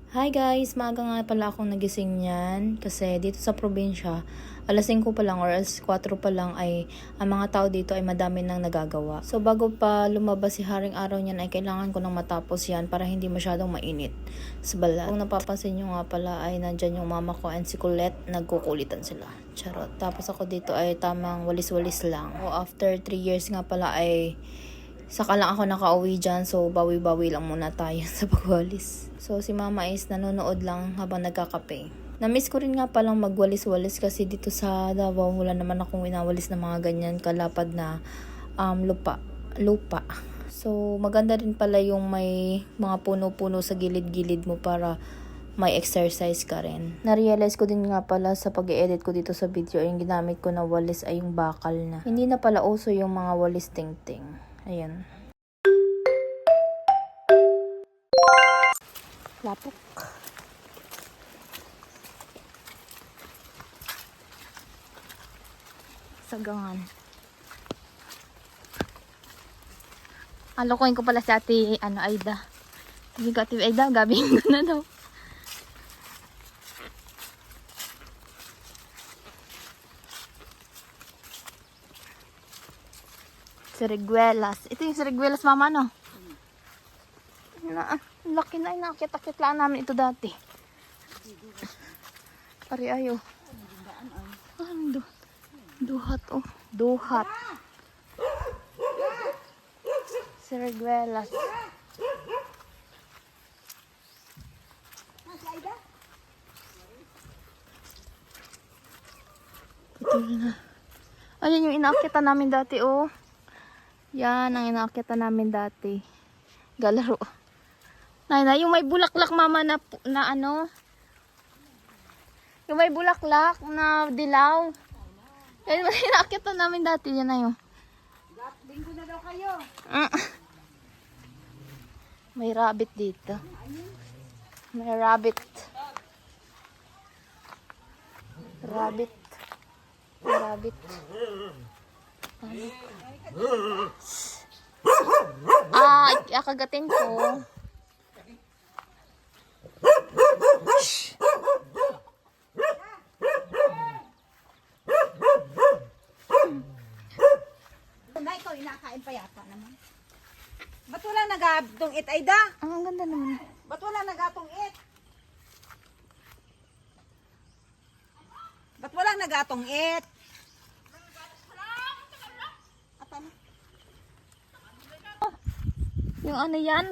Hi guys! Maaga nga pala akong nagising niyan kasi dito sa probinsya, alas 5 pa lang or alas 4 pa lang ay ang mga tao dito ay madami nang nagagawa. So bago pa lumabas si Haring Araw niyan ay kailangan ko nang matapos yan para hindi masyadong mainit sa balat. Kung napapansin nyo nga pala ay nandyan yung mama ko and si Colette, nagkukulitan sila. Charot. Tapos ako dito ay tamang walis-walis lang. O after 3 years nga pala ay saka lang ako nakauwi dyan, so bawi-bawi lang muna tayo sa pagwalis. So si mama is nanonood lang habang nagkakape. Namiss ko rin nga palang magwalis-walis kasi dito sa Davao wala naman akong winawalis na mga ganyan kalapad na lupa. So maganda rin pala yung may mga puno-puno sa gilid-gilid mo para may exercise ka rin. Na-realize ko din nga pala sa pag-edit ko dito sa video, yung ginamit ko na walis ay yung bakal na. Hindi na pala uso yung mga walis ting-ting. Ayan. Lapok. Sagangan. Alokohin ko pala si ate, Aida. Sige ko ate Aida, gabing ko na daw. Siriguelas. Ito yung siriguelas mama, no? Laki na, inakit-akit lang namin ito dati. Pari ayo. Duhat, oh. Duhat. Siriguelas. Ito na. Ayan yung inaakitan namin dati, oh. Yan ang inaakitan namin dati. Galaro. Nay, yung may bulaklak mama na ano? Yung may bulaklak na dilaw. Yan yung inaakitan namin dati. Yan na yun. Linggo na daw kayo. May rabbit dito. May rabbit. Rabbit. Rabbit. Akagatin ko. Shh. Na ikaw inakain pa yata naman. Ba't wala nagatong it, Aida? Ang ganda naman. Ba't wala nagatong it? Ba't wala nagatong it? Yung ano yan?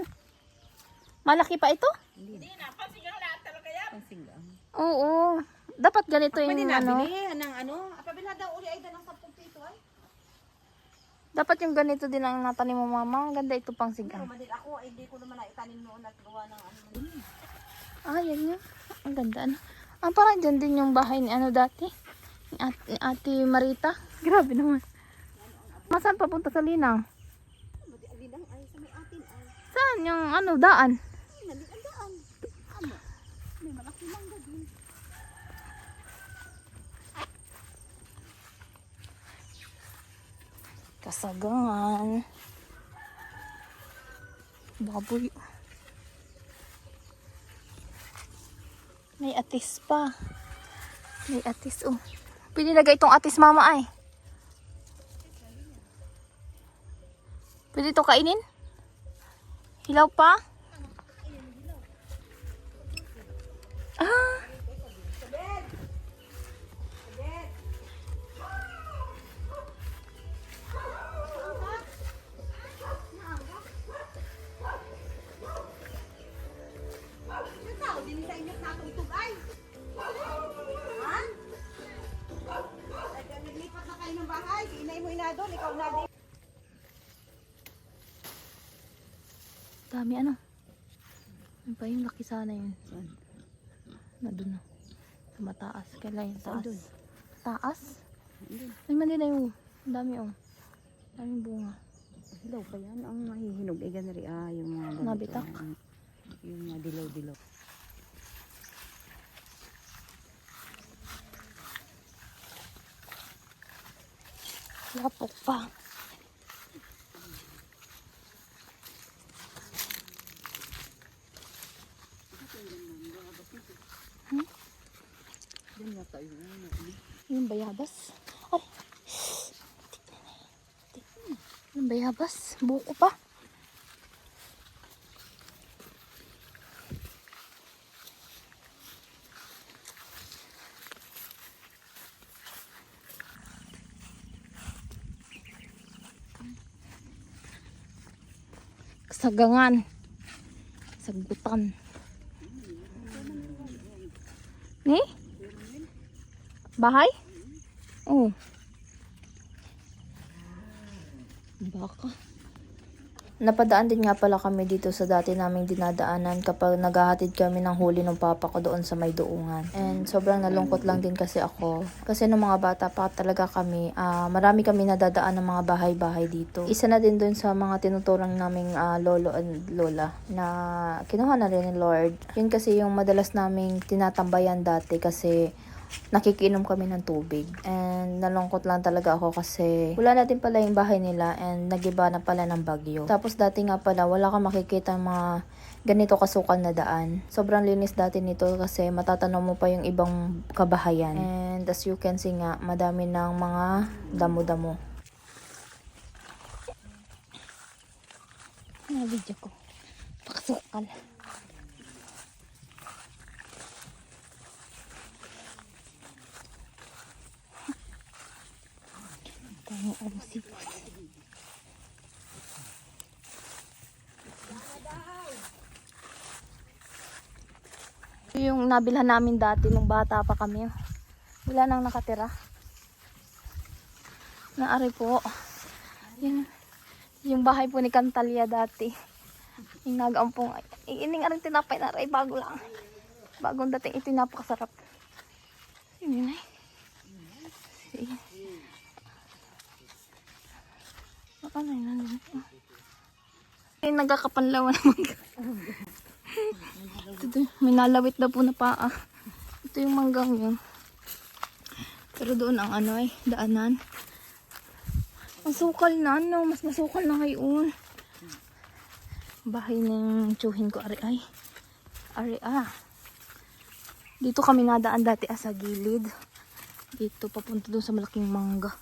Malaki pa ito? Hindi na. Pansigang lahat talaga yan. Pansigang. Oo. Dapat ganito yung Pwede ano. nabili ng ano. Apabila daw uli Aida ng 10 piso ay. Dapat yung ganito din ang natanim mo mama. Ang ganda ito pang sigang. Madil ako ay hindi ko naman naitanim noon at gawa ng ano. Yan yun. Ang ganda ano. Parang dyan din yung bahay ni ano dati. Ni Ate Marita. Grabe naman. Masaan papunta sa Linang? Linang ay sa may atin ay. Saan yung ano daan? Mali ang daan. Ano? May malaki mangga din. Kasagangan. Baboy. May atis pa. May atis, oh. Pinilagay itong atis mama ay. Pwede ito kainin? Hilaw pa? Din sa inyo na itong ay. Ha? Naglipat na kayo ng bahay. Inay mo ina doon. Ikaw na din. Dami ano? Ano pa yung laki sana yun? Na doon na. Sa mataas. Kailan yung taas? Taas? Ay mali na yung. Ang dami oh. Daming bunga. Hilaw pa yan. Ang mahihinog ay ganari yung mga ganito. Nabitak? Yung mga dilaw-dilaw. Lapok pa. Yung bayabas. Ay. Yung bayabas. Buko pa. Sagangan. Sagutan. Ni? Bahay? Oh. Baka. Napadaan din nga pala kami dito sa dati naming dinadaanan kapag naghahatid kami ng huli ng papa ko doon sa may duungan. And sobrang nalungkot lang din kasi ako. Kasi nung mga bata pa talaga kami, marami kami nadadaan ng mga bahay-bahay dito. Isa na din doon sa mga tinuturang naming lolo and lola na kinuha na rin ni Lord. Yun kasi yung madalas naming tinatambayan dati kasi nakikinom kami ng tubig. And nalungkot lang talaga ako kasi wala natin pala yung bahay nila and nagiba na pala ng bagyo. Tapos dati nga pala wala kang makikita mga ganito kasukal na daan. Sobrang linis dati nito kasi matatanaw mo pa yung ibang kabahayan. And as you can see nga, madami ng mga damo-damo. Video ko. Pakasukal. Yung nabilhan namin dati nung bata pa kami. Wala nang nakatira. Naari po. Yung bahay po ni Cantalia dati. Yung nagampong. Ining aring tinapay na rin. Bago lang. Bagong dating ito napakasarap. Yun ay. Sige. Ano yun? Ay, nagkakapanlawan naman. Ito, may nalawit na po na paa. Ito yung manggang yun. Pero doon ang daanan. Ang sukal na, mas masukal na ngayon. Bahay ng tsuhin ko, ari. Dito kami nadaan dati sa gilid. Dito, papunta doon sa malaking mangga.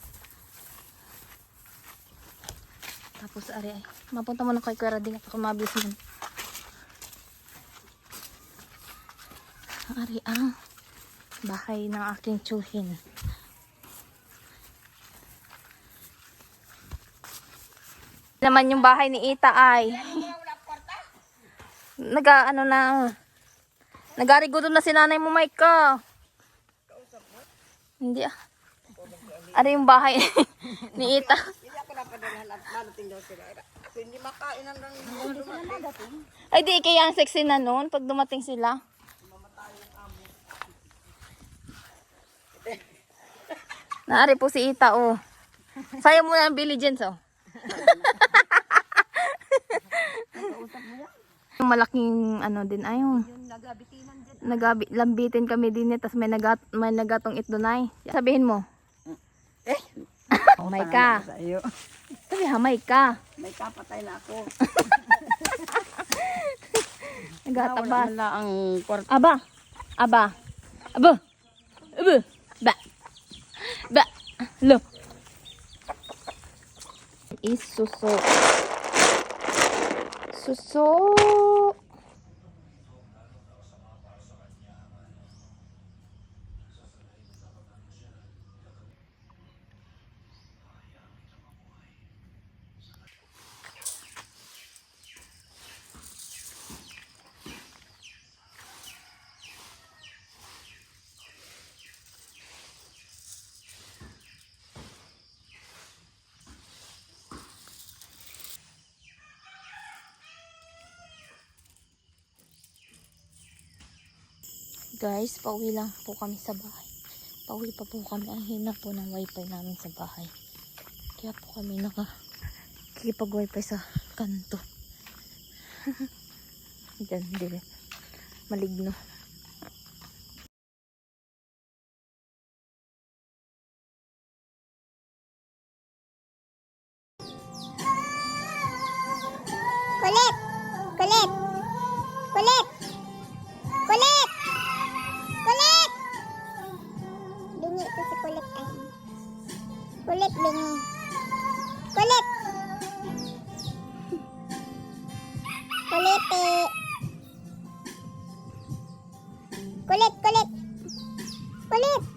Tapos mapunta mo na kay Kuya Rading at ako mabilis mo. Bahay ng aking tsuhin. Naman yung bahay ni Ita ay nag-arigudo na si nanay mo, Micah. Hindi yung bahay ni Ita. Hindi makain ang Ay di kaya ang sexy na noon pag dumating sila. Naari po si Ita Sayang mo na ang diligence Yung malaking din yung nagabitinan dyan. lambitin kami din tapos may nagatong itdo na Sabihin mo. Hamay ka. Sabi hamay ka. May kapatay na ako. Nagatabas. Wala ang kwarto. Aba. Ba. Lo. Suso. Guys, pauwi lang po kami sa bahay. Pauwi pa po kami. Ang hina po ng wifi namin sa bahay. Kaya po kami nakikipag-wifi sa kanto. Diyan, hindi. Maligno. Kulit! Kulit! Kulit! Kulit! Kulit! Kulit, Benny. Kulit. Kuliti. Kulit, kulit. Kulit.